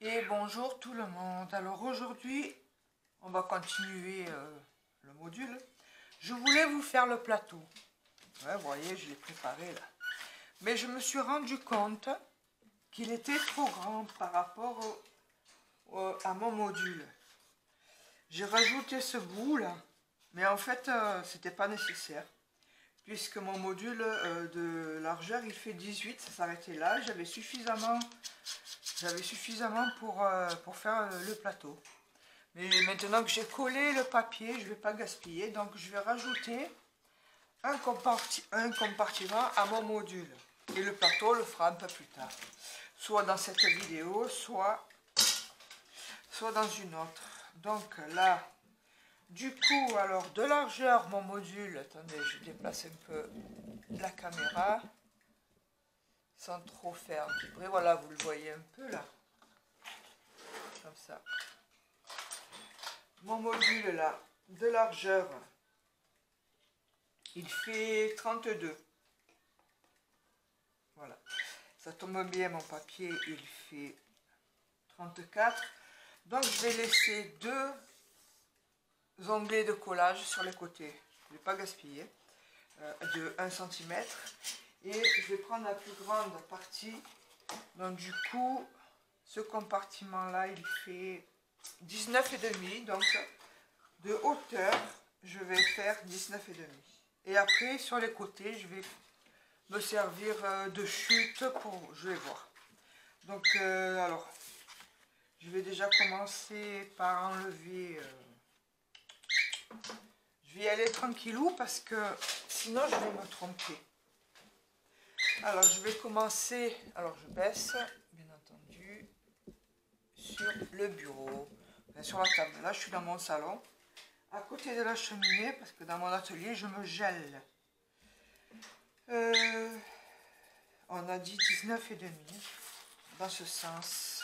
Et bonjour tout le monde. Alors aujourd'hui, on va continuer le module. Je voulais vous faire le plateau. Ouais, vous voyez, je l'ai préparé là. Mais je me suis rendu compte qu'il était trop grand par rapport à mon module. J'ai rajouté ce bout là, mais en fait, c'était pas nécessaire. Puisque mon module de largeur, il fait 18, ça s'arrêtait là. J'avais suffisamment pour faire le plateau. Mais maintenant que j'ai collé le papier, je ne vais pas gaspiller. Donc je vais rajouter un compartiment à mon module. Et le plateau, on le fera un peu plus tard. Soit dans cette vidéo, soit dans une autre. Donc là, du coup, alors de largeur, mon module, attendez, je déplace un peu la caméra, sans trop faire vibrer. Voilà, vous le voyez un peu là. Comme ça. Mon module là, de largeur, il fait 32. Voilà. Ça tombe bien, mon papier, il fait 34. Donc je vais laisser deux onglets de collage sur les côtés. Je ne vais pas gaspiller. De 1 cm. Et je vais prendre la plus grande partie. Donc du coup, ce compartiment-là, il fait 19,5. Donc de hauteur, je vais faire 19,5. Et après, sur les côtés, je vais me servir de chute pour... Je vais voir. Donc, alors, je vais déjà commencer par enlever... je vais y aller tranquillou parce que sinon, je vais me tromper. Alors, je vais commencer... Alors, je baisse, bien entendu, sur le bureau, enfin, sur la table. Là, je suis dans mon salon, à côté de la cheminée, parce que dans mon atelier, je me gèle. On a dit 19,5 dans ce sens.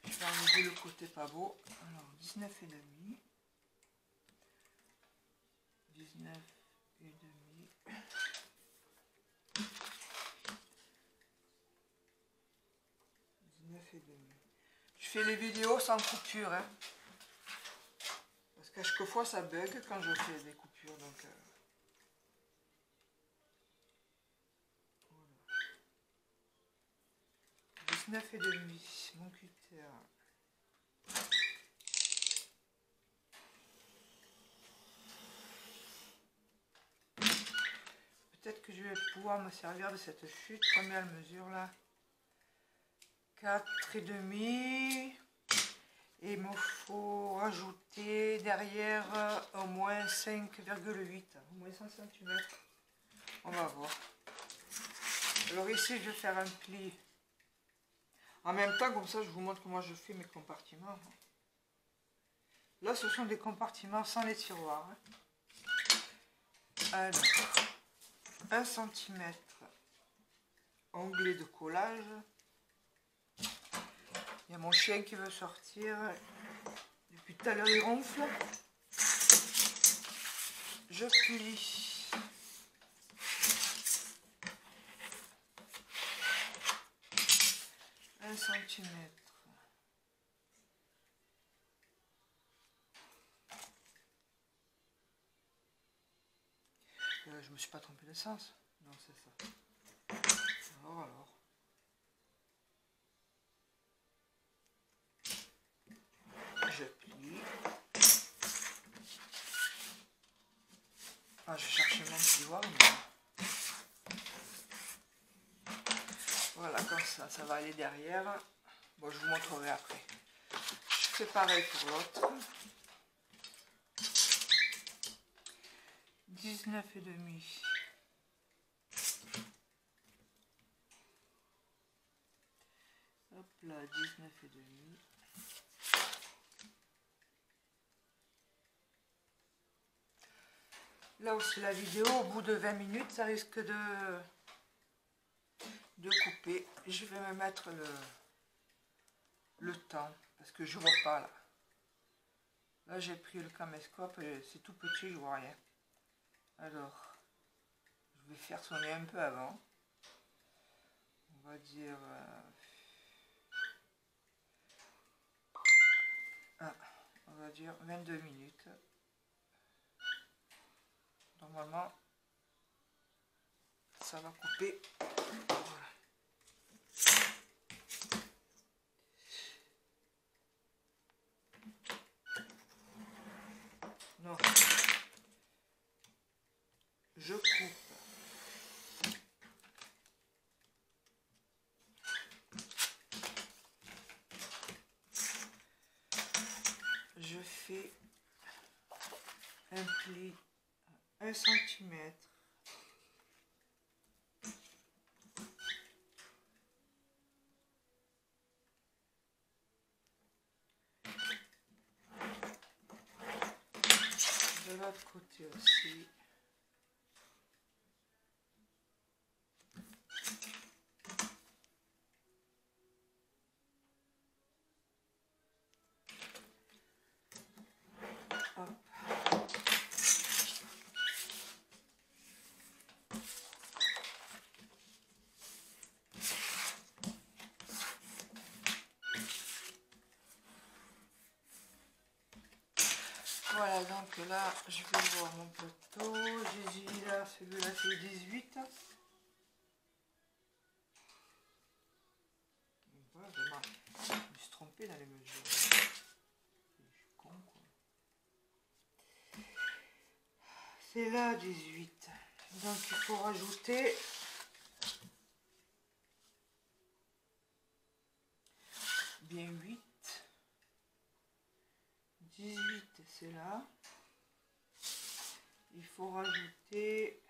Je vais enlever le côté pas beau. Alors 19,5. 19,5. 19,5. Je fais les vidéos sans coupure, hein, parce qu'à chaque fois ça bug quand je fais des coupures, donc... 19,5, mon cutter. Peut-être que je vais pouvoir me servir de cette chute. Combien elle mesure là? 4,5. Et il me faut rajouter derrière au moins 5,8. Au moins 100 cm. On va voir. Alors ici, je vais faire un pli. En même temps, comme ça, je vous montre comment je fais mes compartiments. Là, ce sont des compartiments sans les tiroirs. Alors, 1 cm onglet de collage. Il y a mon chien qui veut sortir. Depuis tout à l'heure, il ronfle. Je plie. Centimètre. Je me suis pas trompé de sens. Non, c'est ça. Alors. Je plie. Ah, je cherchais mon plioir. Mais... Voilà, comme ça, ça va aller derrière. Bon, je vous montrerai après. Je fais pareil pour l'autre. 19,5. Hop là, 19,5. Là aussi la vidéo, au bout de 20 minutes, ça risque de couper. Je vais me mettre le temps, parce que je vois pas là. Là j'ai pris le caméscope et c'est tout petit, je vois rien. Alors, je vais faire sonner un peu avant. va dire on va dire 22 minutes. Normalement, ça va couper. Voilà. Non. Je coupe. Je fais un pli 1 cm. De l'autre côté aussi. Hop. Voilà, donc là, je vais voir mon plateau. J'ai dit là, celui-là, c'est 18. Voilà, je me suis trompée dans les mesures. Je suis con, quoi. C'est là, 18. Donc, il faut rajouter bien 8. 18, c'est là. Il faut rajouter...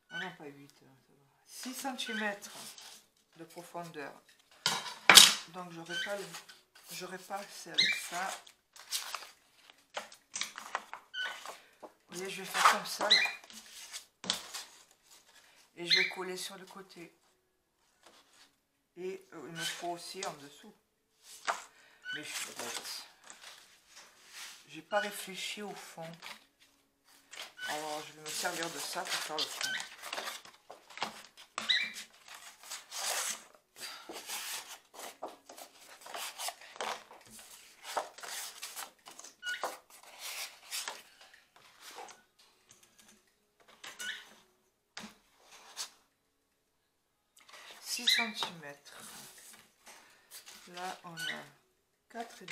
Ah non, pas 8, ça va. 6 cm de profondeur. Donc, j'aurais pas avec ça. Vous voyez, je vais faire comme ça, là. Et je vais coller sur le côté. Et il me faut aussi en dessous. Mais je suis bête. J'ai pas réfléchi au fond. Alors je vais me servir de ça pour faire le fond. Centimètres. Là on a 4,5.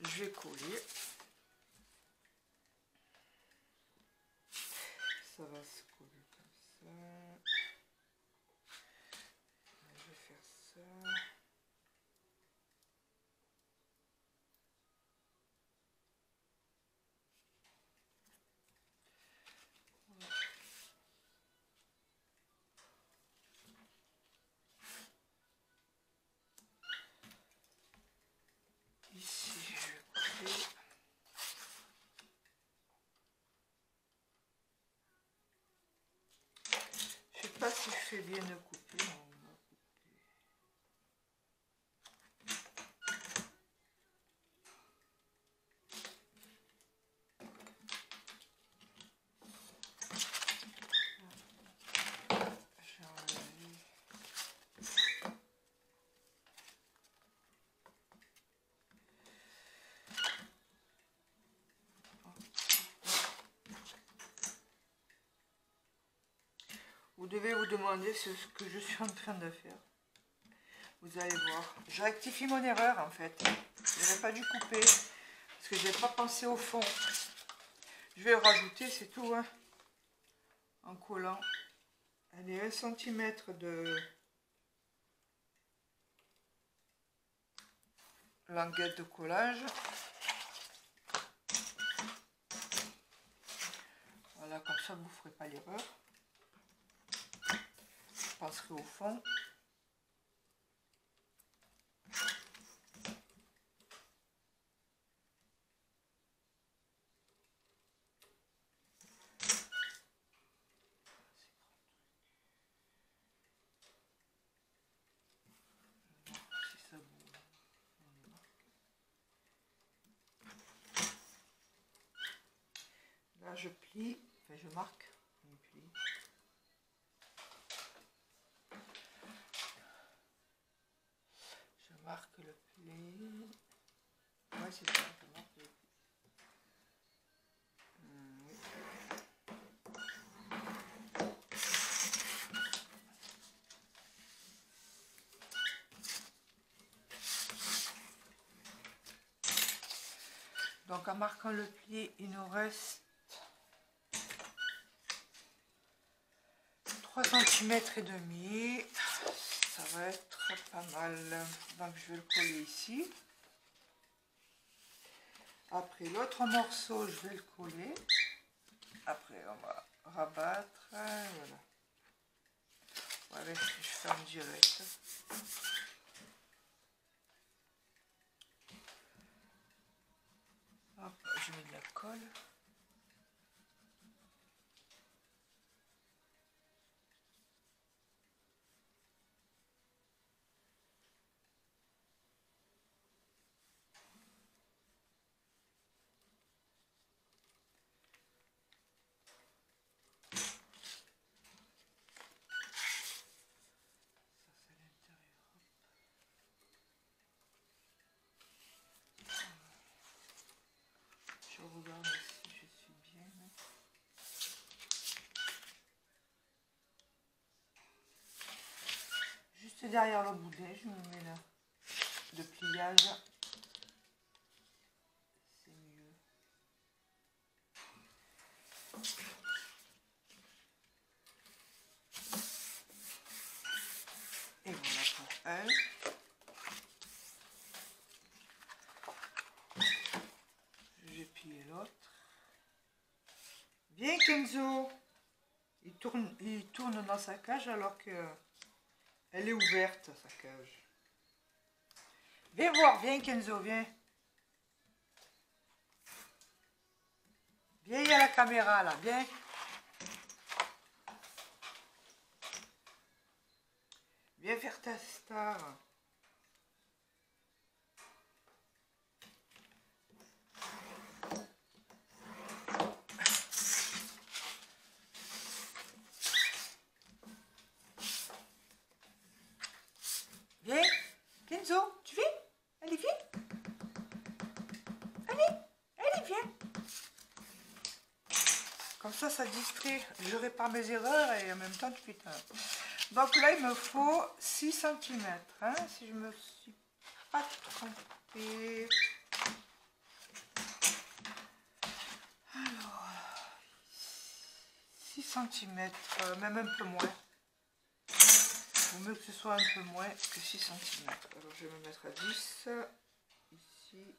Je vais coller. Ça va se coller comme ça. Je vais faire ça. Ici, je vais couper. Je sais pas si je fais bien de couper. Vous devez vous demander ce que je suis en train de faire. Vous allez voir. Je rectifie mon erreur en fait. Je n'aurais pas dû couper parce que je n'ai pas pensé au fond. Je vais rajouter, c'est tout, hein, en collant. Allez, 1 cm de languette de collage. Voilà, comme ça vous ne ferez pas l'erreur. Je passerai au fond. je plie, enfin je marque, je plie. Je marque le pli. Ouais, c'est ça, je marque le pli. Donc en marquant le pli, il nous reste 3 cm et demi. Ça va être pas mal. Donc je vais le coller ici. Après l'autre morceau, je vais le coller. Après on va rabattre. Voilà. Voilà, je ferme direct. Hop, je mets de la colle. Je regarde si je suis bien. Juste derrière le boulet, je me mets là. De pliage. C'est mieux. Et voilà pour elle. J'ai plié l'autre. Viens Kenzo. Il tourne dans sa cage alors que elle est ouverte, sa cage. Viens voir, viens Kenzo, viens. Viens, il y a la caméra là, viens. Viens faire ta star. Viens, Kenzo, tu viens? Allez, viens. Allez, viens. Comme ça distrait. Je répare mes erreurs et en même temps, tu putain. Donc là, il me faut 6 cm. Hein, si je me suis pas trompée. Alors, 6 cm, même un peu moins. Il vaut mieux que ce soit un peu moins que 6 cm. Alors, je vais me mettre à 10. Ici.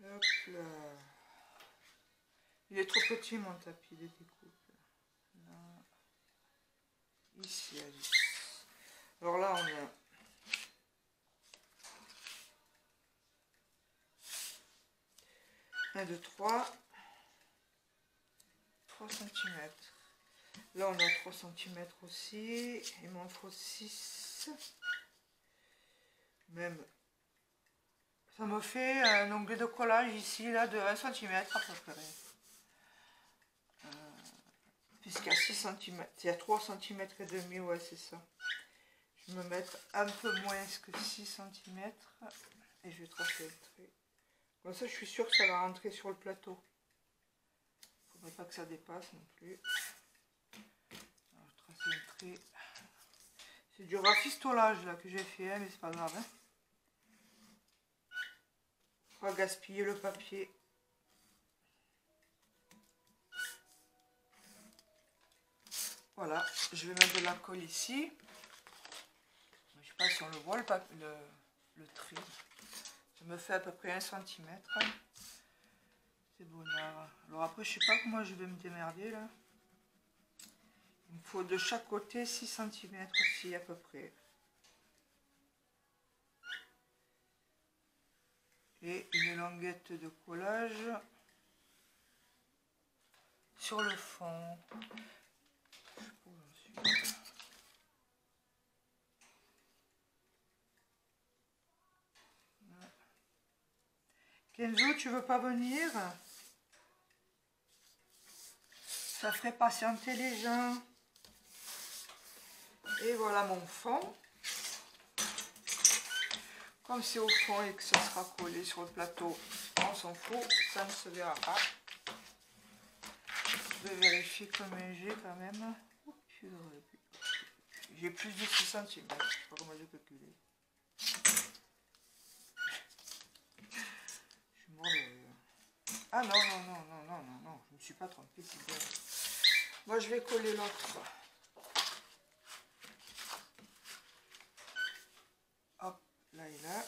Hop là. Il est trop petit mon tapis de découpe. Là. Ici à 10. Alors là on a 1, 2, 3 cm. Là on a 3 cm aussi. Il m'en faut 6. Même. Ça me fait un onglet de collage ici là de 1 cm à peu près. Puisqu'il y a 6 cm, il y a 3 cm et demi, ouais c'est ça. Je vais me mettre un peu moins que 6 cm et je vais tracer le trait. Comme ça je suis sûre que ça va rentrer sur le plateau. Il ne faudrait pas que ça dépasse non plus. Alors, je trace le trait. C'est du rafistolage là que j'ai fait, hein, mais c'est pas grave. Hein. Faut pas gaspiller le papier. Voilà, je vais mettre de la colle ici. Je ne sais pas si on le voit le trait. Ça me fait à peu près 1 cm. C'est bonnard. Alors après, je sais pas comment je vais me démerder là. Il me faut de chaque côté 6 cm aussi à peu près. Et une languette de collage sur le fond. Kenzo, tu veux pas venir? Ça ferait patienter les gens. Et voilà mon fond. Comme c'est au fond et que ça sera collé sur le plateau, on s'en fout, ça ne se verra pas. Je vais vérifier combien j'ai quand même. J'ai plus de 6 cm, je ne sais pas comment j'ai calculé. Je suis mort de rire. Ah non, je ne me suis pas trompée, c'est bien. Moi je vais coller l'autre. Hop, là et là.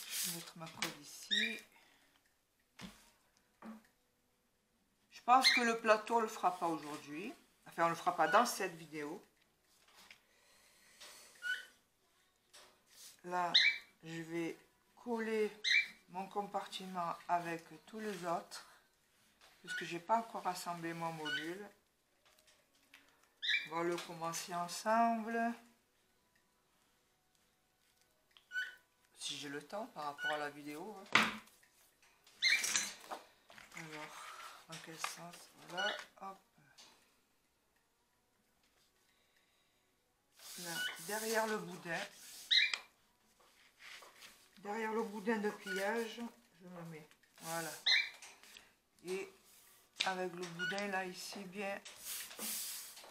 Je vais mettre ma colle ici. Je pense que le plateau on le fera pas aujourd'hui. Enfin, on le fera pas dans cette vidéo. Là, je vais coller mon compartiment avec tous les autres. Parce que j'ai pas encore assemblé mon module. On va le commencer ensemble. Si j'ai le temps par rapport à la vidéo. Alors, dans quel sens? Voilà, hop. Là, derrière le boudin de pliage, je me mets, voilà. Et avec le boudin là ici, bien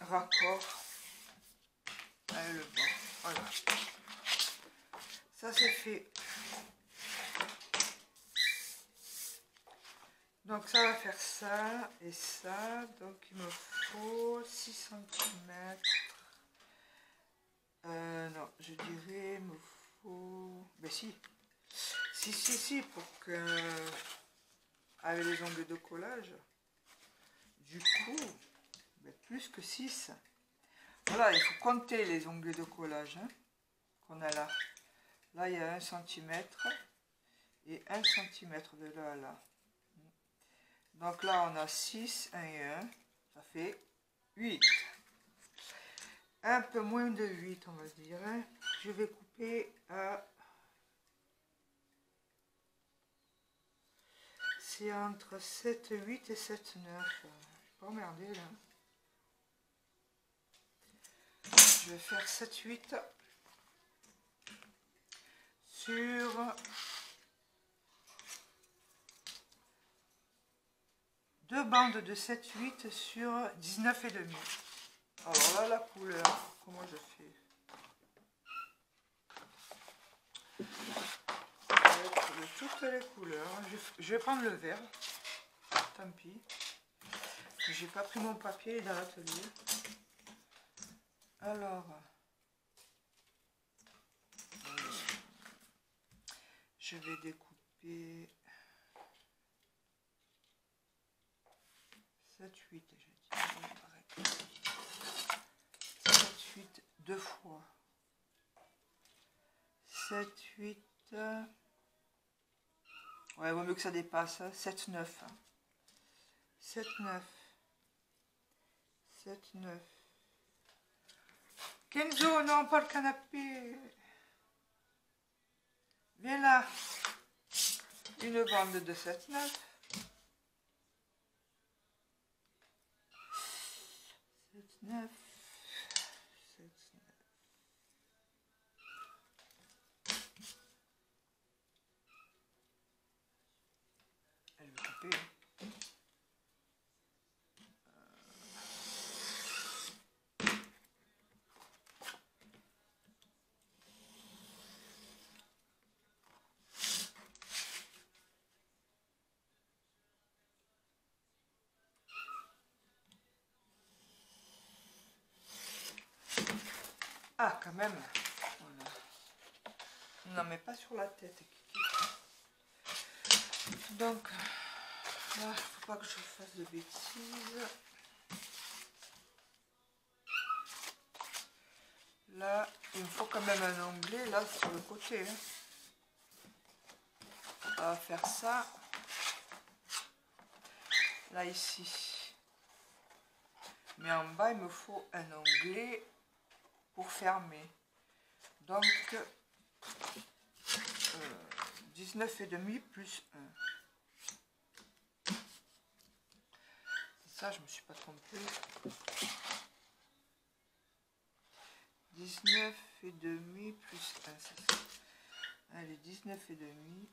raccord avec le bord, voilà. Ça c'est fait. Donc ça va faire ça et ça, donc il me faut 6 cm. Non, je dirais il me faut... Ben si, pour que... Avec les ongles de collage, du coup, ben plus que 6. Voilà, il faut compter les ongles de collage hein, qu'on a là. Là, il y a 1 cm et 1 cm de là à là. Donc là, on a 6, 1 et 1, ça fait 8. Un peu moins de 8, on va dire. Hein. Je vais couper à... C'est entre 7, 8 et 7, 9. Je vais pas emmerder là. Je vais faire 7, 8 sur 2 bandes de 7, 8 sur 19 et demi. Alors là, la couleur, comment je fais? Je vais mettre de toutes les couleurs. Je vais prendre le vert. Tant pis. J'ai pas pris mon papier dans l'atelier. Alors, je vais découper 7, 8, je dis. 7, 8, 2 fois. 7, 8. Ouais, il vaut mieux que ça dépasse. 7, 9. 7, 9. 7, 9. Kenzo, non, pas le canapé. Viens là. Une bande de 7, 9. 7, 9. 7, 9. Elle veut couper. Ah, quand même. Voilà. Non, mais pas sur la tête. Donc, là, il ne faut pas que je fasse de bêtises. Là, il me faut quand même un onglet, là, sur le côté. Hein. On va faire ça. Là, ici. Mais en bas, il me faut un onglet pour fermer. Donc, 19,5 plus 1. Ça, je me suis pas trompée. 19,5 plus 1, c'est ça. Allez, 19,5.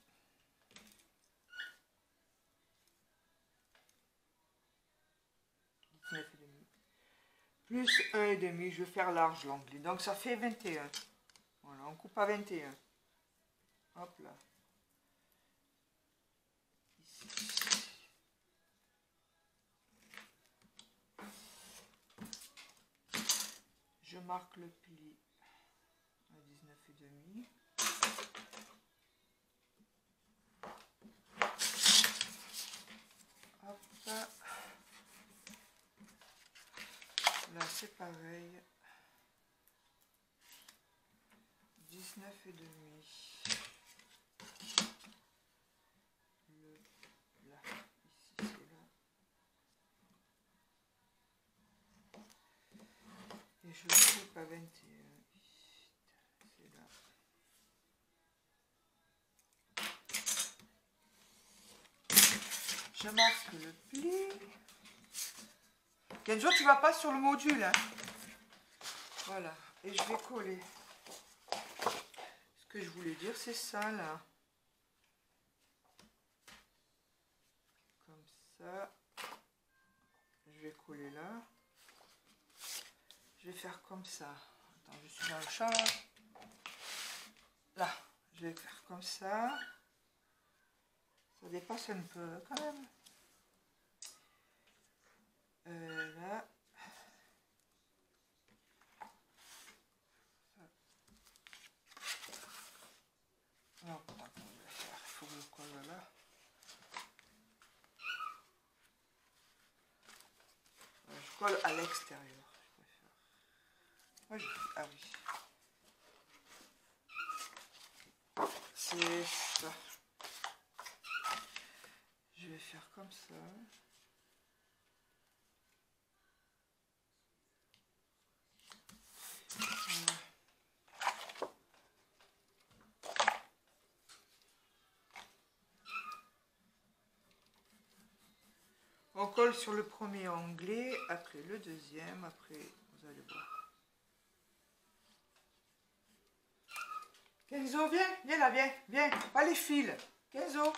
Plus 1,5, je vais faire large l'onglet. Donc ça fait 21. Voilà, on coupe à 21. Hop là. Ici. Je marque le pli à 19,5. Hop là. Là c'est pareil. 19,5. Là, ici c'est là. Et je coupe à 21. C'est là. Je marque le pli. Kenzo, tu vas pas sur le module, hein. Voilà. Et je vais coller. Ce que je voulais dire, c'est ça, là. Comme ça. Je vais coller là. Je vais faire comme ça. Attends, je suis dans le champ. Là. Je vais faire comme ça. Ça dépasse un peu, quand même. Là. Non, attends, comment je vais faire? Il faut que je colle là. Je colle à l'extérieur. Moi, ah oui. C'est ça. Je vais faire comme ça. Voilà. On colle sur le premier onglet, après le deuxième, après vous allez voir. Kenzo, viens, viens là, viens, pas les fils. Kenzo.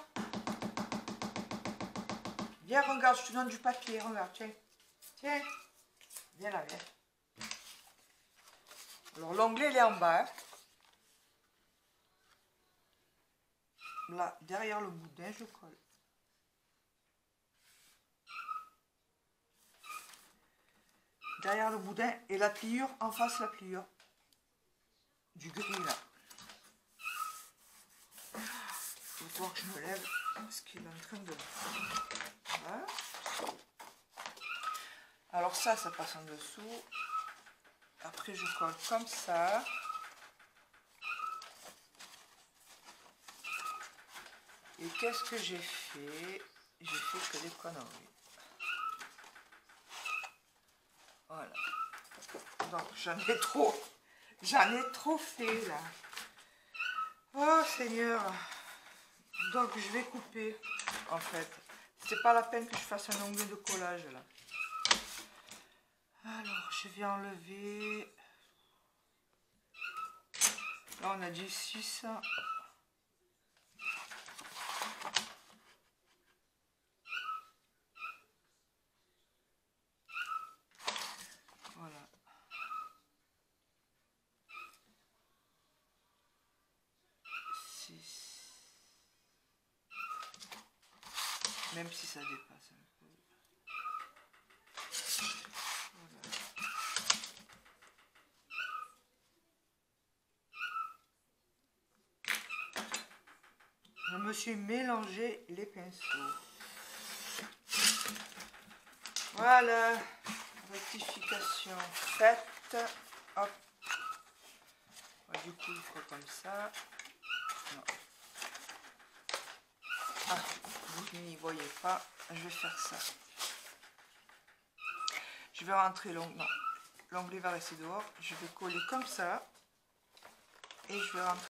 Viens, regarde, je te donne du papier, regarde, tiens. Tiens. Viens là, viens. Alors l'onglet il est en bas. Hein. Là, derrière le boudin, je colle. Derrière le boudin et la pliure, en face la pliure. Du gris là. Il faut voir que je me lève parce qu'il est en train de... Voilà. Alors ça passe en dessous. Après je colle comme ça. Et qu'est-ce que j'ai fait? J'ai fait que des conneries. Voilà. Donc j'en ai trop fait là. Oh Seigneur. Donc je vais couper en fait. C'est pas la peine que je fasse un onglet de collage là. Alors je vais enlever. Là on a dit 6. Voilà. Même si ça dépasse un peu. Voilà. Je me suis mélangé les pinceaux. Voilà. Rectification faite. Hop. Ouais, du coup, il faut comme ça. Non. Ah, vous n'y voyez pas. Je vais faire ça. Je vais rentrer l'onglet. Non, l'onglet va rester dehors. Je vais coller comme ça. Et je vais rentrer